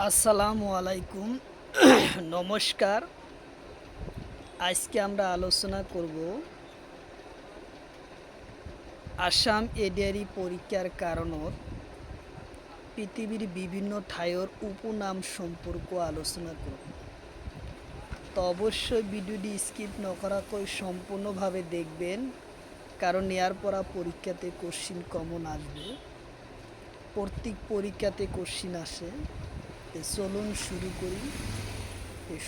আসসালামু আলাইকুম। নমস্কার। আজকে আমরা আলোচনা করব আসাম এডিআরই পরীক্ষার কারণত পৃথিবীর বিভিন্ন ঠাইর উপনাম সম্পর্ক আলোচনা করব। তো অবশ্যই ভিডিওটি স্কিপ নকরাকৈ সম্পূর্ণভাবে দেখবেন, কারণ এর পরা পরীক্ষাতে কোশ্চিন কমন আসবে। প্রত্যেক পরীক্ষাতে কোশ্চিন আসে। চলুন শুরু করি।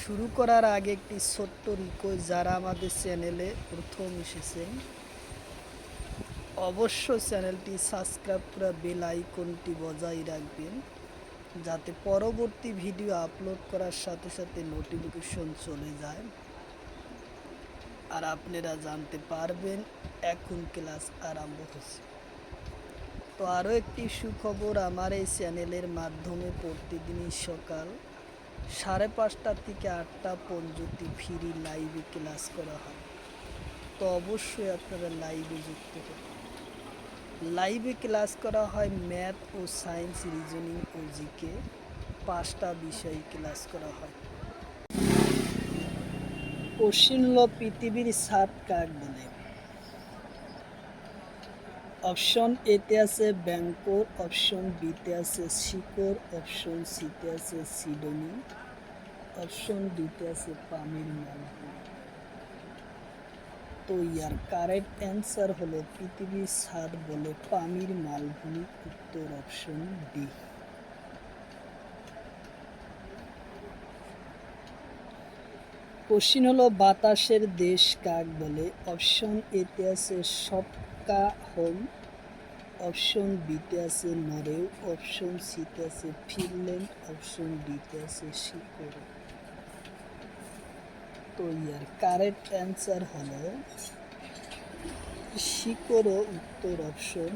শুরু করার আগে একটি ছোট্ট রিকোয়েস্ট, যারা আমাদের চ্যানেলে প্রথম এসেছেন অবশ্যই চ্যানেলটি সাবস্ক্রাইব করে বেল আইকনটি বজায় রাখবেন, যাতে পরবর্তী ভিডিও আপলোড করার সাথে সাথে নোটিফিকেশন চলে যায় আর আপনারা জানতে পারবেন এখন ক্লাস আরম্ভ হচ্ছে। তো আরও একটি সুখবর, আমার এই চ্যানেলের মাধ্যমে প্রতিদিনই সকাল 5:30 থেকে 8টা পর্যন্ত ফ্রি লাইভে ক্লাস করা হয়। তো অবশ্যই আপনারা লাইভে যুক্ত হন। লাইভে ক্লাস করা হয় ম্যাথ ও সায়েন্স, রিজনিং ও জিকে 5টা বিষয় ক্লাস করা হয়। কোশ্চিন হলো পৃথিবীর ছাদ কাক বলে? অপশন এতে আছে ব্যাংকর, অপশন বিতে আছে শিকর, অপশন সিতে আছে সিডনি, অপশন ডিতে আছে পামির মালভূমি। তো ইয়ার কারেক্ট অ্যান্সার হলো পৃথিবীর ছাদ বলে পামির মালভূমি, উত্তর অপশন ডি। কোশ্চিন হলো বাতাসের দেশ কাক বলে? অপশন এতে আছে স্টকহোম, অপশন বিতে আছে নরওয়ে, অপশন সিতে আছে ফিনল্যান্ড, অপশন ডিতে আছে শিকর। তো ইয়ার কারেক্ট অ্যান্সার হলো শিকর, উত্তর অপশন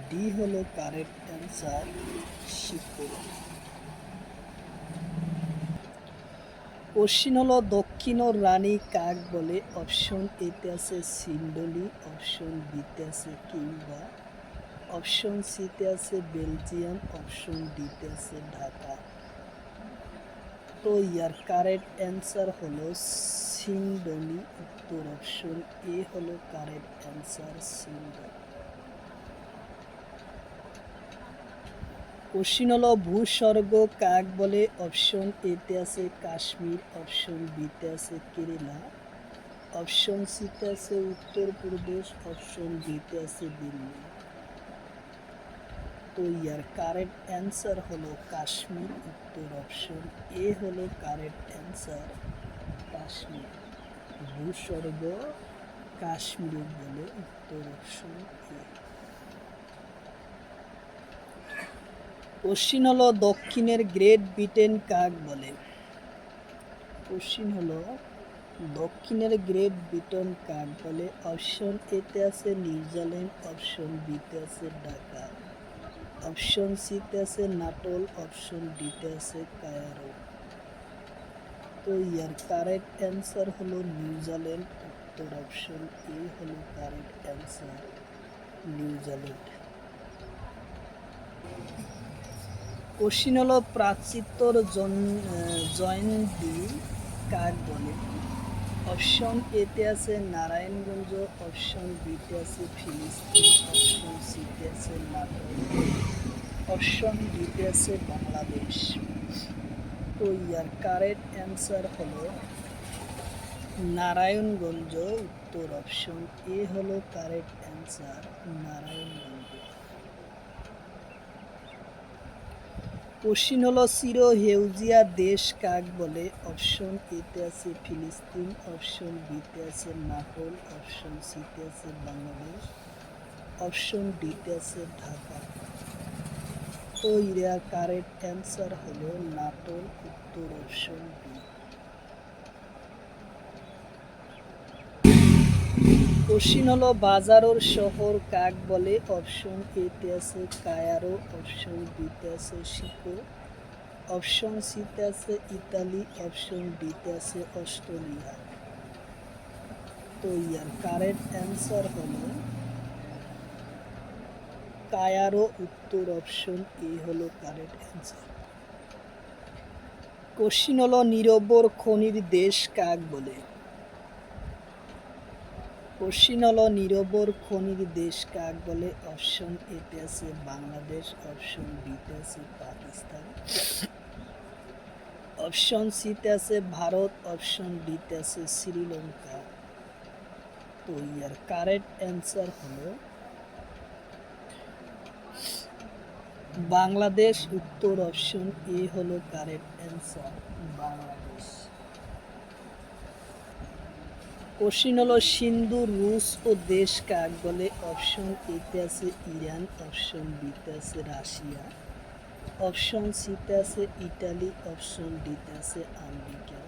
ডি হলো কারেক্ট অ্যান্সার, শিকর। কোশ্চিন হলো দক্ষিণ রানী কাক বলে? অপশন এতে আছে সিন্ডলি, অপশন বিতে আছে কিংবা, অপশন সিতে আছে বেলজিয়াম, অপশন ডিতে আছে ঢাকা। তো ইয়ার কারেক্ট অ্যান্সার হলো সিন্ডলি, উত্তর অপশন এ হলো কারেক্ট অ্যান্সার, সিন্ডলি। কোশ্চিন হলো ভূস্বর্গ কাক বলে? অপশন এতে আছে কাশ্মীর, অপশন বিতে আছে কেরালা, অপশন সিতে আছে উত্তরপ্রদেশ, অপশন ডিতে আছে দিল্লি। তো ইয়ার কারেক্ট অ্যান্সার হলো কাশ্মীর, উত্তর অপশন এ হলো কারেক্ট অ্যান্সার, কাশ্মীর। ভূস্বর্গ কাশ্মীর বলে, উত্তর অপশন এ। কোশ্চিন হলো দক্ষিণের গ্রেট ব্রিটেন কাক বলে? কোশ্চিন হলো দক্ষিণের গ্রেট ব্রিটেন কাক বলে? অপশন এতে আছে নিউজিল্যান্ড, অপশন বিতে আছে ঢাকা, অপশন সিতে আছে নাটোল, অপশন ডিতে আছে কায়রো। তো ইয়ার কারেক্ট অ্যান্সার হলো নিউজিল্যান্ড, উত্তর অপশন এ হলো কারেক্ট অ্যান্সার, নিউজিল্যান্ড। কোশ্চিন হলো প্রাচীত্তর জয়ন্তী কাক বলে? অপশন এতে আছে নারায়ণগঞ্জ, অপশন বিতে আছে ফিলিস্তিন, অপশন সিতে আছে নাটোর, অপশন ডিতে আছে বাংলাদেশ। তো ইয়ার কারেক্ট অ্যান্সার হলো নারায়ণগঞ্জ, উত্তর অপশন এ হলো কারেক্ট অ্যান্সার, নারায়ণগঞ্জ। কোশ্চিন হলো চির হেউজিয়া দেশ কাক বলে? অপশন এতে আছে ফিলিস্তিন, অপশন বিতে আছে নাটোল, অপশন সিতে আছে বাংলাদেশ, অপশন ডিতে আছে ঢাকা। তো এর কারেক্ট অ্যান্সার হলো নাটোল, উত্তর অপশন বি। কোশ্চিন হলো বাজারোর শহর কাক বলে? অপশন এতে আছে কায়রো, অপশন বিতে আছে শিকো, অপশন সিতে আছে ইতালি, অপশন ডিতে আছে অস্ট্রেলিয়া। তো ইয়ার কারেক্ট অ্যান্সার হলো কায়রো, উত্তর অপশন এ হলো কারেক্ট অ্যান্সার। কোশ্চিন হলো নিরব্বর খনির দেশ কাক বলে? কোশ্চিন হলো নিরব্বর খনির দেশ কাক বলে? অপশন এতে আছে বাংলাদেশ, অপশন বিতে আছে পাকিস্তান, অপশন সিতে আছে ভারত, অপশন ডিতে আছে শ্রীলঙ্কা। তো ইয়ার কারেক্ট অ্যান্সার হলো বাংলাদেশ। উত্তর অপশন এ হলো কারেক্ট অ্যান্সার, বাংলাদেশ। কোশ্চিন হলো সিন্ধু রুশ ও দেশ কাক বলে? অপশন এতে আছে ইরান, অপশন বিতে আছে রাশিয়া, অপশন সিতে আছে ইটালি, অপশন ডিতে আছে আমেরিকা।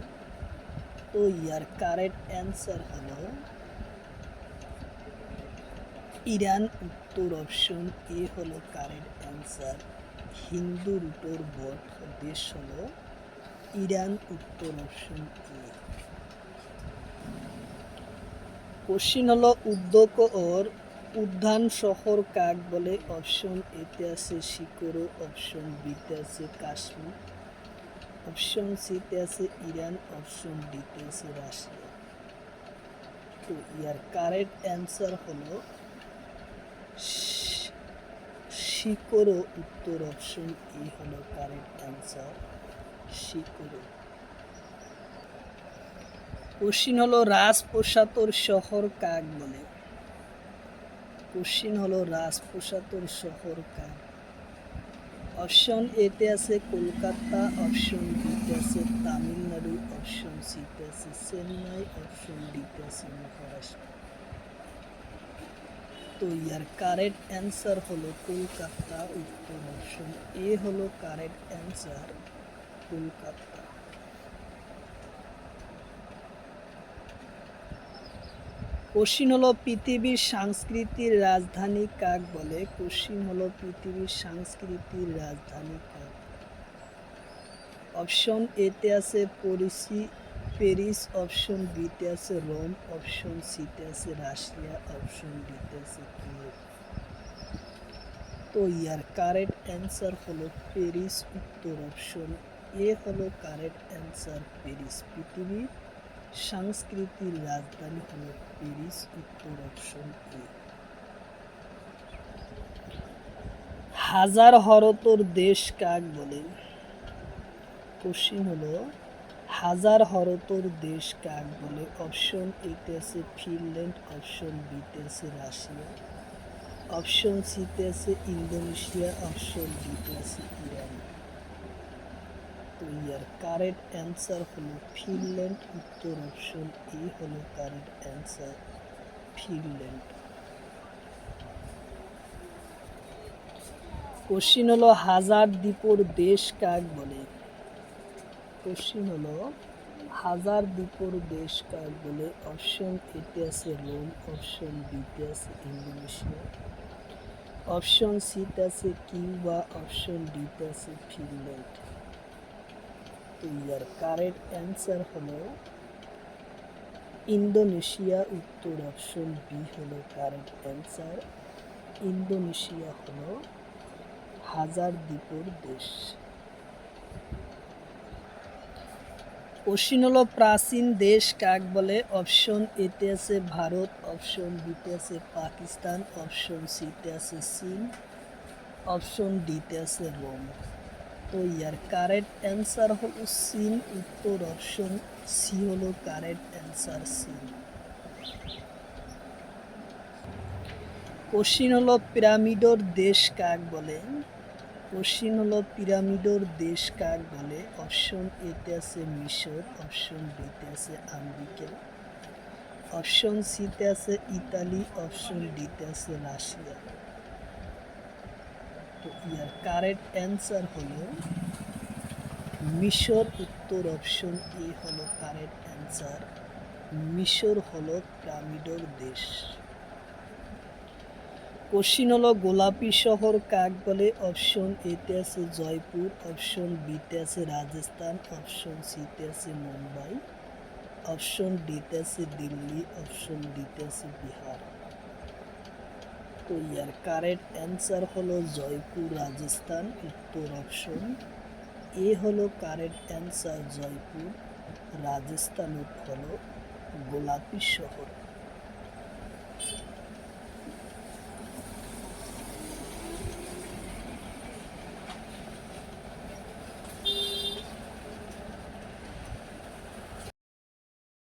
তো ইয়ার কারেক্ট অ্যান্সার হলো ইরান। উত্তর অপশন এ হলো কারেক্ট অ্যান্সার। হিন্দু রুটোর বট দেশ হলো ইরান। উত্তর অপশন এ। কোশ্চিন হলো উদ্যোগ ওর উদ্যান শহর কাক বলে? অপশন এতে আছে সিকরো, অপশন বিতে আছে কাশ্মীর, অপশন সিতে আছে ইরান, অপশন ডিতে আছে রাশিয়া। তো ইয়ার কারেক্ট অ্যান্সার হলো সিকরো। উত্তর অপশন এ হলো কারেক্ট অ্যান্সার, সিকরো। কোশ্চিন হলো রাজপ্রসাদর শহর কাক বলে? কোশ্চিন হলো রাজপ্রসাদর শহর কাক? অপশন এতে আছে কলকাতা, অপশন বিতে আছে তামিলনাড়ু, অপশন সিতে আছে চেন্নাই, অপশন ডিতে আছে মহারাষ্ট্র। তো ইয়ার কারেক্ট অ্যান্সার হলো কলকাতা। উত্তর অপশন এ হলো কারেক্ট অ্যান্সার, কলকাতা। কোশ্চিন হলো পৃথিবীর সাংস্কৃতিক রাজধানী কাক বলে? কোশ্চিন হলো পৃথিবীর সাংস্কৃতিক রাজধানী কাক? অপশন এতে আছে প্যারিস, অপশন বিতে আছে রোম, অপশন সিতে আছে রাশিয়া, অপশন ডিতে আছে কিয়েভ। তো ইয়ার কারেক্ট অ্যান্সার হলো প্যারিস। উত্তর অপশন এ হলো কারেক্ট অ্যান্সার, প্যারিস। পৃথিবীর সাংস্কৃতিক রাজধানী হলো প্যারিস। উত্তর অপশন এ। হাজার হরতর দেশ কাক বলে? কোশ্চিন হলো হাজার হরতর দেশ কাক বলে? অপশন এতে আছে ফিনল্যান্ড, অপশন বিতে আছে রাশিয়া, অপশন সিতে আছে ইন্দোনেশিয়া, অপশন ডিতে আছে ইরান। তো ইয়ার কারেক্ট অ্যান্সার হলো ফিনল্যান্ড। উত্তর অপশন এ হলো কারেক্ট অ্যান্সার, ফিনল্যান্ড। কোশ্চিন হলো হাজার দ্বীপর দেশ কাক বলে? কোশ্চিন হলো হাজার দ্বীপর দেশ কাক বলে? অপশন এতে আছে রোম, অপশন বিতে আছে ইন্দোনেশিয়া, অপশন সিতে আছে কিউবা, অপশন ডিতে আছে ফিনল্যান্ড। তো ইয়ার কারেক্ট অ্যান্সার হলো ইন্দোনেশিয়া। উত্তর অপশন বি হলো কারেক্ট অ্যান্সার, ইন্দোনেশিয়া হলো হাজার দ্বীপর দেশ। কোশ্চিন হলো প্রাচীন দেশ কাক বলে? অপশন এতে আছে ভারত, অপশন বিতে আছে পাকিস্তান, অপশন সিতে আছে চীন, অপশন ডিতে আছে রোম। তো ইয়ার কারেক্ট অ্যান্সার হলো চীন। উত্তর অপশন সি হলো কারেক্ট অ্যান্সার, চীন। কোশ্চিন হলো পিরামিডর দেশ কাক বলে? কোশ্চিন হলো পিরামিডর দেশ কাক বলে? অপশন এতে আছে মিশর, অপশন বিতে আছে আমেরিকা, অপশন সিতে আছে ইতালি, অপশন ডিতে আছে রাশিয়া। তো ইয়ার কারেক্ট অ্যান্সার হলো মিশর। উত্তর অপশন এ হলো কারেক্ট অ্যান্সার, মিশর হলো পিরামিডর দেশ। কোশ্চিন হলো গোলাপি শহর কাক বলে? অপশন এতে আছে জয়পুর, অপশন বিতে আছে রাজস্থান, অপশন সিতে আছে মুম্বাই, অপশন ডিতে আছে দিল্লি, অপশন ডিতে আছে বিহার। তো ইয়ার কারেক্ট অ্যান্সার হলো জয়পুর, রাজস্থান। উত্তর অপশন এ হলো কারেক্ট অ্যান্সার। জয়পুর রাজস্থান হলো গোলাপি শহর।